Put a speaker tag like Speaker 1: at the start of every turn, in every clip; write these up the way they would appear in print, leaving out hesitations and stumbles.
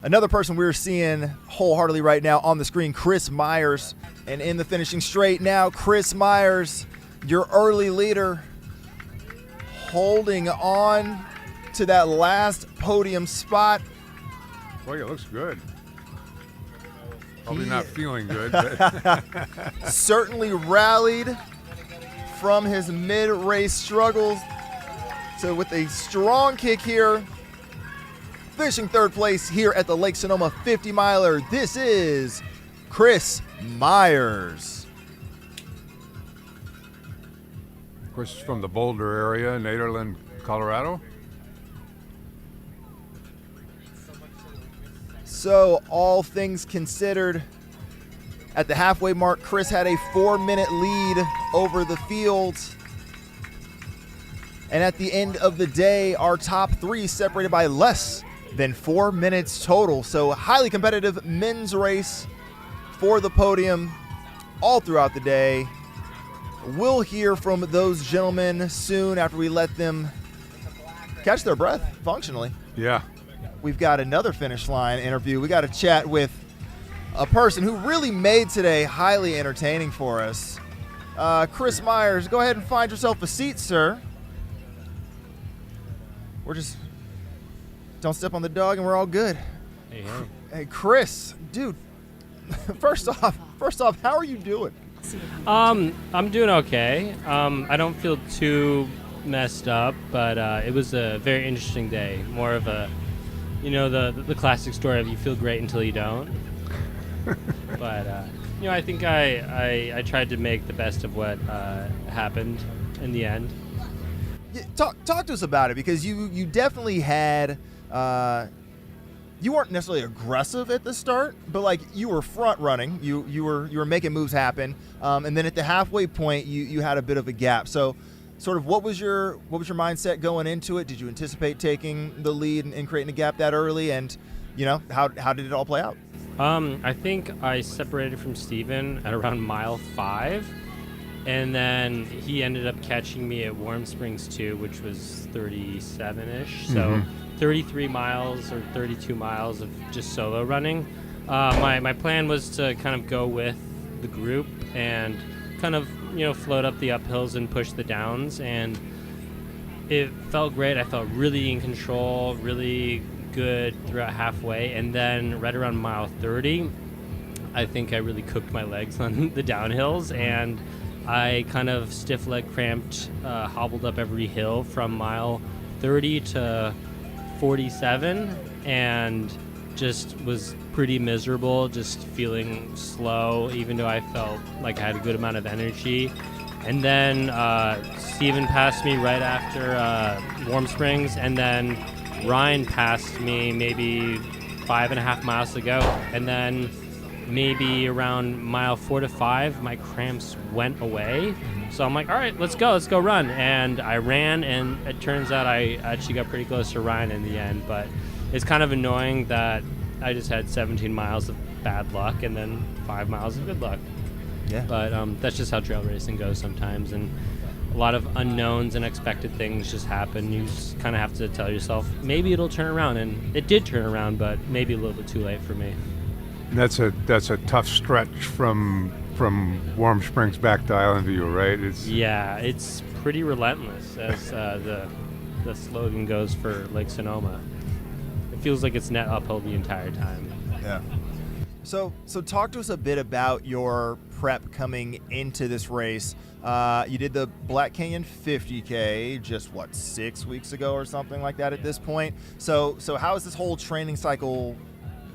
Speaker 1: Another person we're seeing wholeheartedly right now on the screen, Chris Myers. And in the finishing straight now, Chris Myers, your early leader, holding on to that last podium spot.
Speaker 2: Boy, it looks good. Probably not feeling good, but
Speaker 1: certainly rallied from his mid-race struggles. So with a strong kick here, finishing third place here at the Lake Sonoma 50 miler, this is Chris Myers.
Speaker 2: of course, it's from the Boulder area, Nederland, Colorado.
Speaker 1: So all things considered, at the halfway mark, Chris had a 4-minute lead over the field. And at the end of the day, our top three separated by less than 4 minutes total. So a highly competitive men's race for the podium all throughout the day. We'll hear from those gentlemen soon after we let them catch their breath functionally.
Speaker 2: Yeah.
Speaker 1: We've got another finish line interview. We got to chat with a person who really made today highly entertaining for us. Chris Myers, go ahead and find yourself a seat, sir. Don't step on the dog and we're all good. Hey, Chris, dude, first off, how are you doing?
Speaker 3: I'm doing okay. I don't feel too messed up, but it was a very interesting day. More of a, the classic story of you feel great until you don't. But, I think I tried to make the best of what happened in the end.
Speaker 1: Yeah, talk to us about it, because you definitely had, you weren't necessarily aggressive at the start, but like you were front running, you were making moves happen, and then at the halfway point you had a bit of a gap. So sort of what was your mindset going into it? Did you anticipate taking the lead and creating a gap that early? And how did it all play out?
Speaker 3: I think I separated from Steven at around mile 5. And then he ended up catching me at Warm Springs 2, which was 37-ish. So 33 miles or 32 miles of just solo running. My plan was to kind of go with the group and kind of, float up the uphills and push the downs. And it felt great. I felt really in control, really good throughout halfway. And then right around mile 30, I think I really cooked my legs on the downhills, and I kind of stiff leg cramped, hobbled up every hill from mile 30 to 47, and just was pretty miserable, just feeling slow, even though I felt like I had a good amount of energy. And then Steven passed me right after Warm Springs, and then Ryan passed me maybe 5.5 miles to go, and then maybe around mile 4 to 5, my cramps went away. So I'm like, all right, let's go run. And I ran, and it turns out I actually got pretty close to Ryan in the end. But it's kind of annoying that I just had 17 miles of bad luck and then 5 miles of good luck.
Speaker 1: Yeah.
Speaker 3: But that's just how trail racing goes sometimes. And a lot of unknowns and expected things just happen. You just kind of have to tell yourself, maybe it'll turn around. And it did turn around, but maybe a little bit too late for me.
Speaker 2: That's a tough stretch from Warm Springs back to Island View, right?
Speaker 3: It's pretty relentless, as the slogan goes for Lake Sonoma. It feels like it's net uphill the entire time.
Speaker 1: Yeah. So talk to us a bit about your prep coming into this race. You did the Black Canyon 50K just 6 weeks ago or something like that at this point. So how has this whole training cycle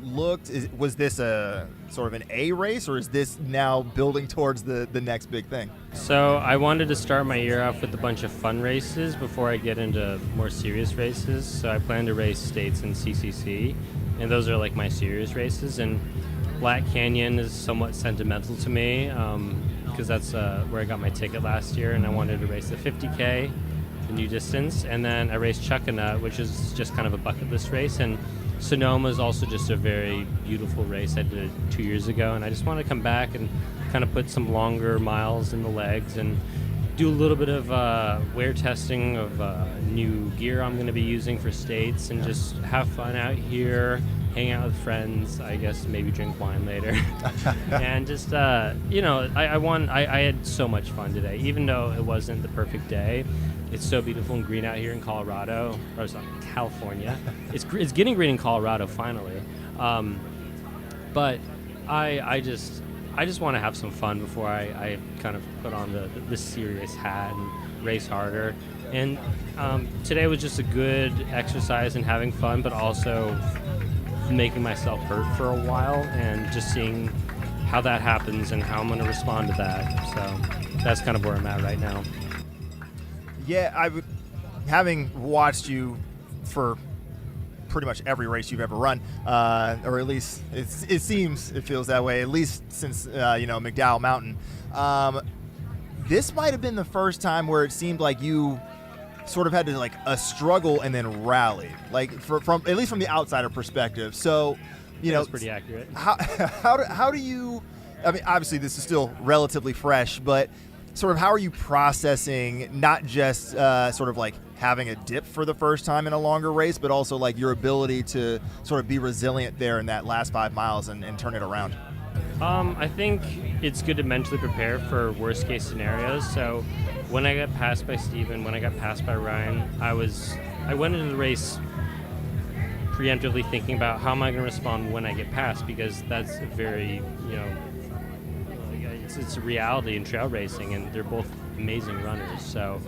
Speaker 1: looked? Was this a sort of an A race, or is this now building towards the next big thing?
Speaker 3: So I wanted to start my year off with a bunch of fun races before I get into more serious races. So I plan to race states and CCC, and those are like my serious races. And Black Canyon is somewhat sentimental to me because that's where I got my ticket last year, and I wanted to race the 50K, the new distance. And then I raced Chuckanut, which is just kind of a bucket list race. And Sonoma is also just a very beautiful race. I did it 2 years ago, and I just want to come back and kind of put some longer miles in the legs and do a little bit of wear testing of new gear I'm going to be using for states, and just have fun out here, hang out with friends, I guess maybe drink wine later, and just I had so much fun today, even though it wasn't the perfect day. It's so beautiful and green out here in Colorado, or sorry, California. It's getting green in Colorado finally, but I just want to have some fun before I kind of put on the serious hat and race harder. And today was just a good exercise and having fun, but also making myself hurt for a while and just seeing how that happens and how I'm going to respond to that. So that's kind of where I'm at right now.
Speaker 1: Yeah, having watched you for pretty much every race you've ever run, or at least it feels that way, at least since McDowell Mountain. This might have been the first time where it seemed like you sort of had to like a struggle and then rally, like from at least from the outsider perspective. So,
Speaker 3: That's pretty accurate.
Speaker 1: How do you? I mean, obviously this is still relatively fresh, but sort of how are you processing not just sort of like having a dip for the first time in a longer race, but also like your ability to sort of be resilient there in that last 5 miles and turn it around?
Speaker 3: I think it's good to mentally prepare for worst case scenarios. So when I got passed by Steven, when I got passed by Ryan, I went into the race preemptively thinking about how am I going to respond when I get passed, because that's a very, it's a reality in trail racing, and they're both amazing runners. So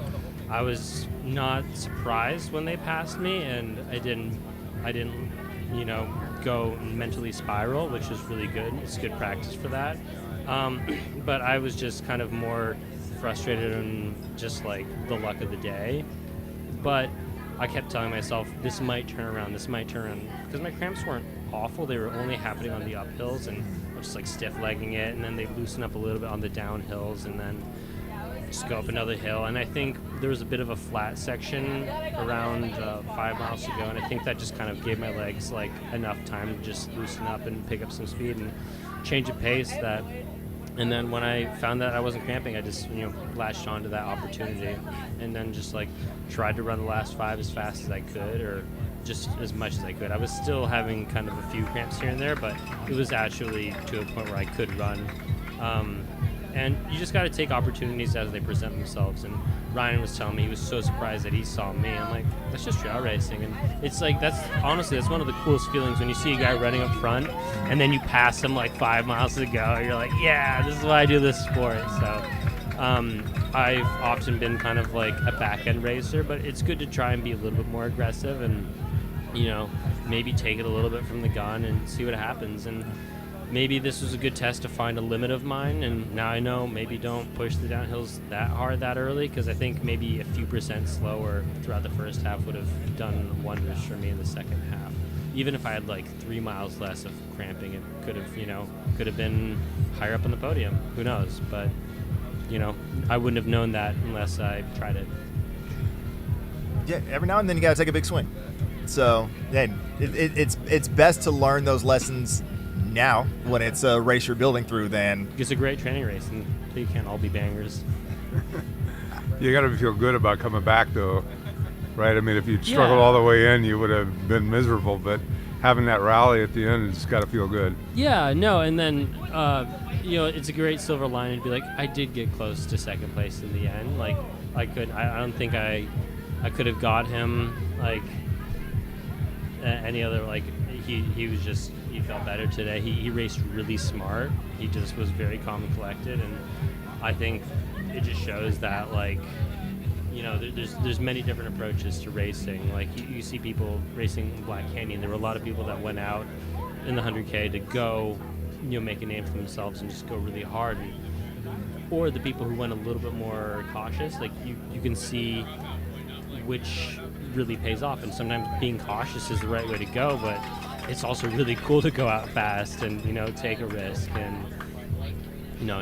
Speaker 3: I was not surprised when they passed me, and I didn't go mentally spiral, which is really good. It's good practice for that. But I was just kind of more frustrated and just like the luck of the day. But I kept telling myself, this might turn around, because my cramps weren't awful. They were only happening on the uphills, and I was just like stiff legging it, and then they loosen up a little bit on the downhills, and then just go up another hill. And I think there was a bit of a flat section around 5 miles to go, and I think that just kind of gave my legs like enough time to just loosen up and pick up some speed and change of pace. And then when I found that I wasn't cramping, I just latched onto that opportunity, and then just like tried to run the last 5 as fast as I could, or just as much as I could. I was still having kind of a few cramps here and there, but it was actually to a point where I could run. And you just got to take opportunities as they present themselves. And Ryan was telling me he was so surprised that he saw me. I'm like, that's just trail racing. And it's like, that's one of the coolest feelings when you see a guy running up front and then you pass him like 5 miles to go. You're like, yeah, this is why I do this sport. So I've often been kind of like a back end racer, but it's good to try and be a little bit more aggressive and, maybe take it a little bit from the gun and see what happens. And maybe this was a good test to find a limit of mine, and now I know maybe don't push the downhills that hard that early, because I think maybe a few percent slower throughout the first half would have done wonders for me in the second half. Even if I had like 3 miles less of cramping, it could have been higher up on the podium. Who knows? But I wouldn't have known that unless I tried it.
Speaker 1: Yeah, every now and then you got to take a big swing. So yeah, it's best to learn those lessons now when it's a race you're building through than
Speaker 3: it's a great training race, and they can't all be bangers.
Speaker 2: You got to feel good about coming back though, right? I mean, if you'd struggled all the way in, you would have been miserable, but having that rally at the end, it's got to feel good.
Speaker 3: Yeah, no, and then it's a great silver lining to be like, I did get close to second place in the end. Like I don't think I could have got him like any other, like he felt better today. He raced really smart. He just was very calm and collected, and I think it just shows that there's many different approaches to racing. Like you see people racing in Black Canyon. There were a lot of people that went out in the 100K to go make a name for themselves and just go really hard, or the people who went a little bit more cautious. Like you can see which really pays off, and sometimes being cautious is the right way to go, but it's also really cool to go out fast and take a risk and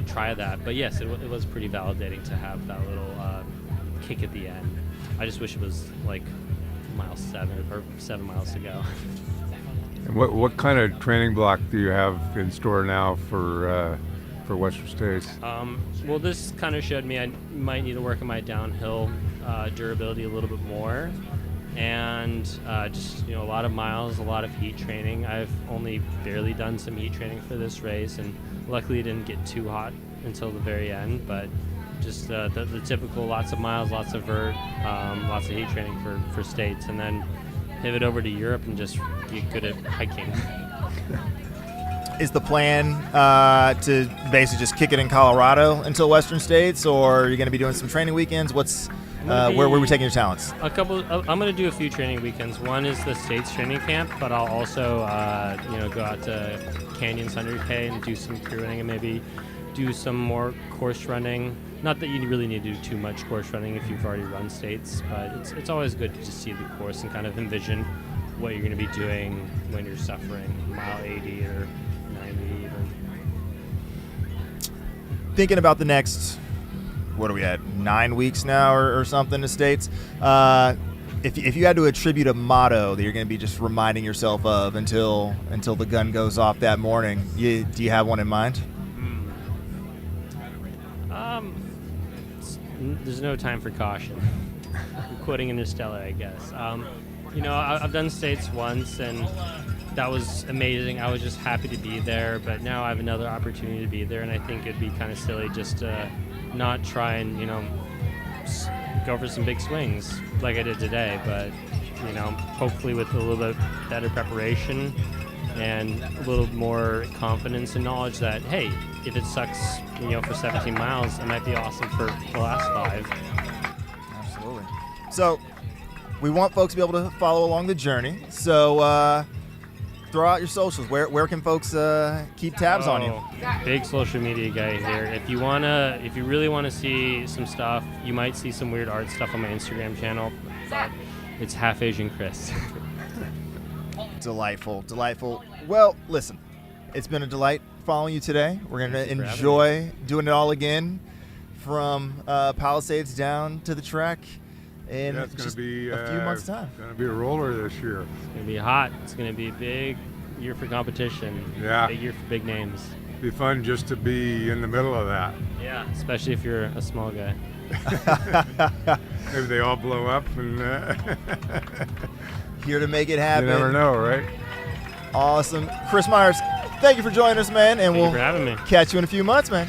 Speaker 3: try that. But yes, it was pretty validating to have that little kick at the end. I just wish it was like mile 7 or 7 miles to go.
Speaker 2: And what kind of training block do you have in store now for Western States?
Speaker 3: Well, this kind of showed me I might need to work on my downhill durability a little bit more. and just a lot of miles, a lot of heat training. I've only barely done some heat training for this race, and luckily it didn't get too hot until the very end, but just the typical lots of miles, lots of vert, lots of heat training for states, and then pivot over to Europe and just get good at hiking.
Speaker 1: Is the plan to basically just kick it in Colorado until Western States, or are you going to be doing some training weekends? Where were we taking your talents?
Speaker 3: I'm going to do a few training weekends. One is the States training camp, but I'll also go out to Canyons 100K and do some crew running and maybe do some more course running. Not that you really need to do too much course running if you've already run states, but it's always good to just see the course and kind of envision what you're going to be doing when you're suffering, mile 80 or 90 even.
Speaker 1: Thinking about the next, what are we at, 9 weeks now or something to states? If you had to attribute a motto that you're going to be just reminding yourself of until the gun goes off that morning, do you have one in mind?
Speaker 3: There's no time for caution. I'm quoting Interstellar, I guess. I've done states once, and that was amazing. I was just happy to be there, but now I have another opportunity to be there, and I think it'd be kind of silly just to not try and, go for some big swings like I did today, but, hopefully with a little bit better preparation and a little more confidence and knowledge that, hey, if it sucks, for 17 miles, it might be awesome for the last 5.
Speaker 1: Absolutely. So we want folks to be able to follow along the journey. So throw out your socials. Where can folks keep tabs on you?
Speaker 3: Big social media guy here. If you really want to see some stuff, you might see some weird art stuff on my Instagram channel, but it's Half Asian Chris.
Speaker 1: Delightful. Well, listen, it's been a delight following you today. We're going to enjoy doing it all again from Palisades down to the track in just a few months' time.
Speaker 2: It's going to be a roller this year.
Speaker 3: It's going to be hot. It's going to be a big year for competition.
Speaker 2: Yeah.
Speaker 3: Big year for big names.
Speaker 2: It'd be fun just to be in the middle of that.
Speaker 3: Yeah, especially if you're a small guy.
Speaker 2: Maybe they all blow up and
Speaker 1: Here to make it happen.
Speaker 2: You never know, right?
Speaker 1: Awesome. Chris Myers, thank you for joining us, man, and
Speaker 3: Thank you for having me.
Speaker 1: catch you in a few months, man.